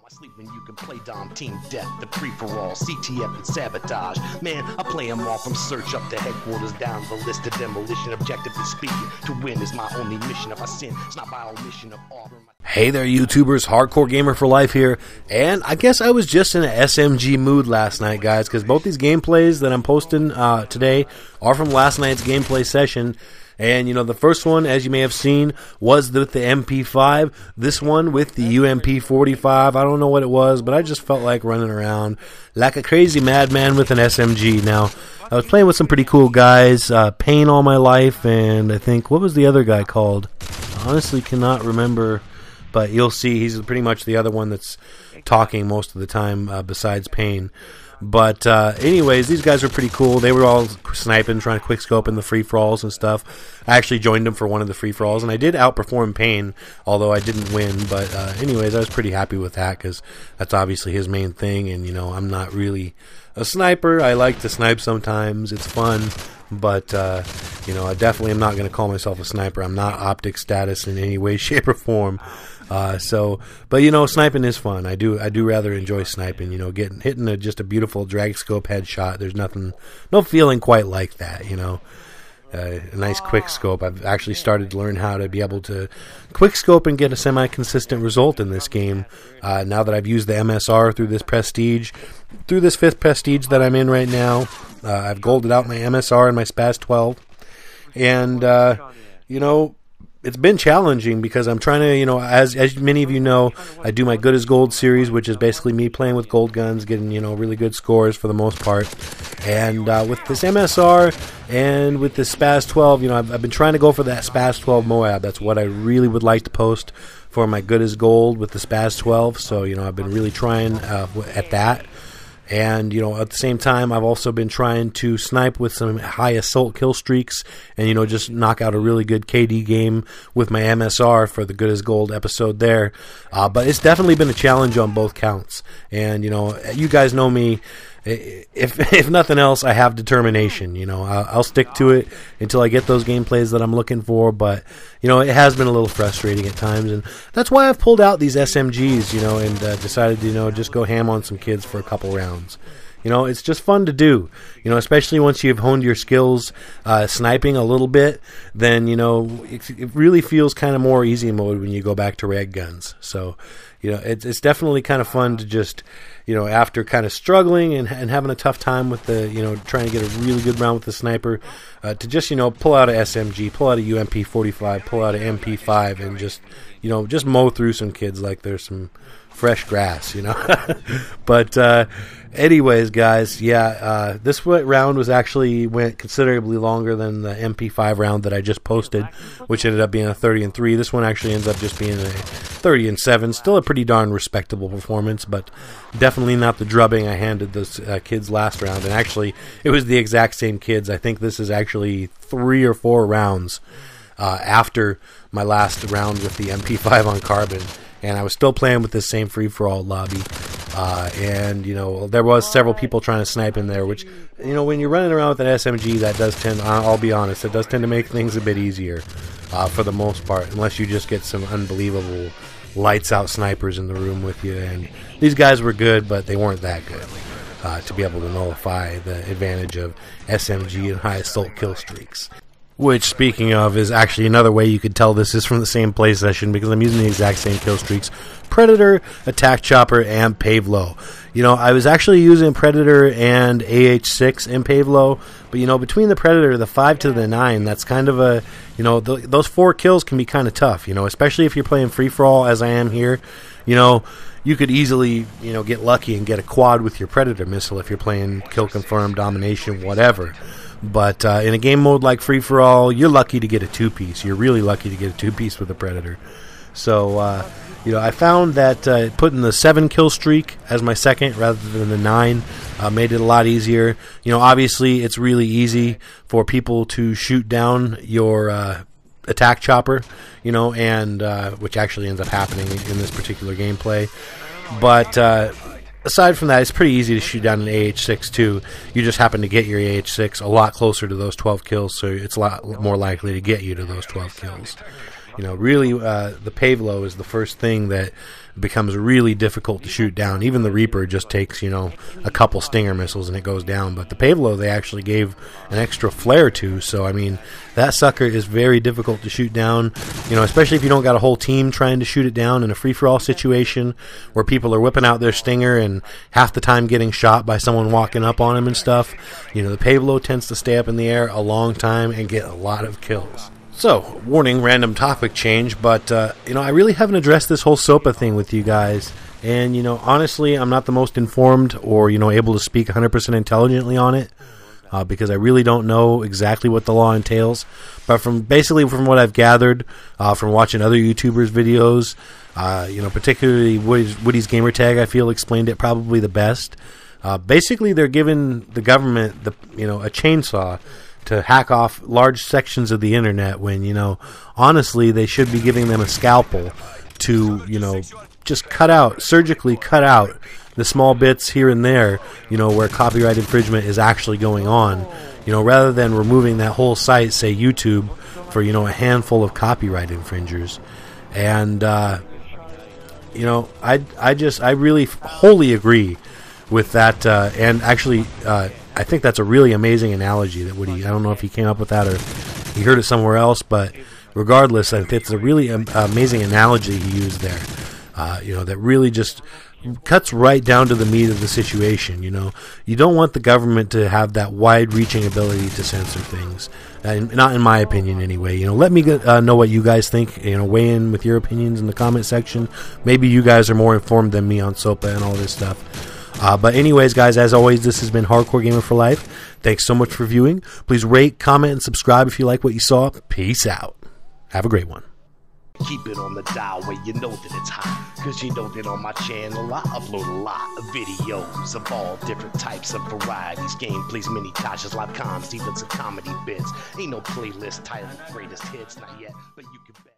Sleeping, you can play Dom Team Death, the free-for-all, CTF and Sabotage. Man, I play them all from search up to headquarters, down the list of demolition. Objectively speaking, to win is my only mission. If I sin, it's not by omission of honor. Hey there, YouTubers, Hardcore Gamer for Life here, and I guess I was just in an SMG mood last night, guys, because both these gameplays that I'm posting today are from last night's gameplay session. And, you know, the first one, as you may have seen, was with the MP5. This one with the UMP.45. I don't know what it was, but I just felt like running around like a crazy madman with an SMG. Now, I was playing with some pretty cool guys, Pain All My Life, and I think, what was the other guy called? I honestly cannot remember, but you'll see he's pretty much the other one that's talking most of the time besides Pain. But anyways, these guys were pretty cool. They were all sniping, trying to quickscope in the free-for-alls and stuff. I actually joined them for one of the free-for-alls, and I did outperform Pain, although I didn't win. But anyways, I was pretty happy with that because that's obviously his main thing. And, you know, I'm not really a sniper. I like to snipe sometimes. It's fun. But, you know, I definitely am not going to call myself a sniper. I'm not optic status in any way, shape, or form. But you know, sniping is fun. I do rather enjoy sniping. You know, hitting just a beautiful drag scope headshot. There's no feeling quite like that. You know, a nice quick scope. I've actually started to learn how to be able to quick scope and get a semi-consistent result in this game. Now that I've used the MSR through this prestige, through this 5th prestige that I'm in right now, I've golded out my MSR and my SPAS 12, and you know. It's been challenging because I'm trying to, you know, as many of you know, I do my Good as Gold series, which is basically me playing with gold guns, getting, you know, really good scores for the most part. And with this MSR and with this SPAS 12, you know, I've been trying to go for that SPAS 12 Moab. That's what I really would like to post for my Good as Gold with the SPAS 12. So, you know, I've been really trying at that. And, you know, at the same time, I've also been trying to snipe with some high assault kill streaks and, you know, just knock out a really good KD game with my MSR for the Good as Gold episode there. But it's definitely been a challenge on both counts. And, you know, you guys know me. If nothing else, I have determination. You know, I'll stick to it until I get those gameplays that I'm looking for. But, you know, it has been a little frustrating at times, and that's why I've pulled out these SMGs, you know, and decided to, you know, just go ham on some kids for a couple rounds. You know, it's just fun to do, you know, especially once you've honed your skills sniping a little bit, then, you know, it really feels kind of more easy mode when you go back to rag guns. So, you know, it's definitely kind of fun to just, you know, after kind of struggling and having a tough time with the, you know, trying to get a really good round with the sniper, to just, you know, pull out a SMG, pull out a UMP.45, pull out an MP5, and just, you know, just mow through some kids like there's some fresh grass, you know. But anyways, guys, yeah, this round went considerably longer than the MP5 round that I just posted, which ended up being a 30-3. This one actually ends up just being a 30-7. Still a pretty darn respectable performance, but definitely not the drubbing I handed those kids last round. And actually, it was the exact same kids. I think this is actually 3 or 4 rounds after my last round with the MP5 on Carbon. And I was still playing with this same free-for-all lobby. And, you know, there was several people trying to snipe in there, which, you know, when you're running around with an SMG, that does tend, I'll be honest, it does tend to make things a bit easier for the most part, unless you just get some unbelievable lights-out snipers in the room with you. And these guys were good, but they weren't that good to be able to nullify the advantage of SMG and high assault kill streaks. Which, speaking of, is actually another way you could tell this is from the same play session, because I'm using the exact same kill streaks. Predator, Attack Chopper, and Pavlo. You know, I was actually using Predator and AH6 in Pavlo, but, you know, between the Predator, the 5 to the 9, that's kind of a, you know, those 4 kills can be kind of tough, you know, especially if you're playing free-for-all, as I am here. You know, you could easily, you know, get lucky and get a quad with your Predator missile if you're playing kill confirm, domination, whatever. But in a game mode like free-for-all, you're lucky to get a 2-piece. You're really lucky to get a 2-piece with a Predator. So, you know, I found that putting the 7 kill streak as my second rather than the 9 made it a lot easier. You know, obviously it's really easy for people to shoot down your attack chopper, you know, and which actually ends up happening in this particular gameplay. But aside from that, it's pretty easy to shoot down an AH6 too. You just happen to get your AH6 a lot closer to those 12 kills, so it's a lot more likely to get you to those 12 kills. You know, really, the Pavlo is the first thing that it becomes really difficult to shoot down. Even the Reaper just takes, a couple Stinger missiles and it goes down. But the Pavlo, they actually gave an extra flare to. So, I mean, that sucker is very difficult to shoot down, especially if you don't got a whole team trying to shoot it down in a free-for-all situation where people are whipping out their Stinger and half the time getting shot by someone walking up on them and stuff. The Pavlo tends to stay up in the air a long time and get a lot of kills. So, warning, random topic change, but, I really haven't addressed this whole SOPA thing with you guys. And, honestly, I'm not the most informed or, able to speak 100% intelligently on it because I really don't know exactly what the law entails. But from what I've gathered from watching other YouTubers' videos, particularly Woody's Gamertag, I feel explained it probably the best. Basically, they're giving the government a chainsaw to hack off large sections of the internet when, honestly, they should be giving them a scalpel to, just surgically cut out the small bits here and there, where copyright infringement is actually going on, rather than removing that whole site, say YouTube, for, a handful of copyright infringers. And, I really wholly agree with that, and actually, I think that's a really amazing analogy that Woody, I don't know if he came up with that or he heard it somewhere else, but regardless, I think it's a really amazing analogy he used there, that really just cuts right down to the meat of the situation. You don't want the government to have that wide-reaching ability to censor things, not in my opinion anyway. Let me know what you guys think. Weigh in with your opinions in the comment section. Maybe you guys are more informed than me on SOPA and all this stuff. But anyways, guys, as always, this has been Hardcore Gamer for Life. Thanks so much for viewing. Please rate, comment, and subscribe if you like what you saw. Peace out. Have a great one. Keep it on the dial where you know that it's hot, cause you know that on my channel I upload a lot of videos of all different types of varieties, gameplays, mini tashes, live comms, even some comedy bits. Ain't no playlist titled greatest hits, not yet, but you can bet.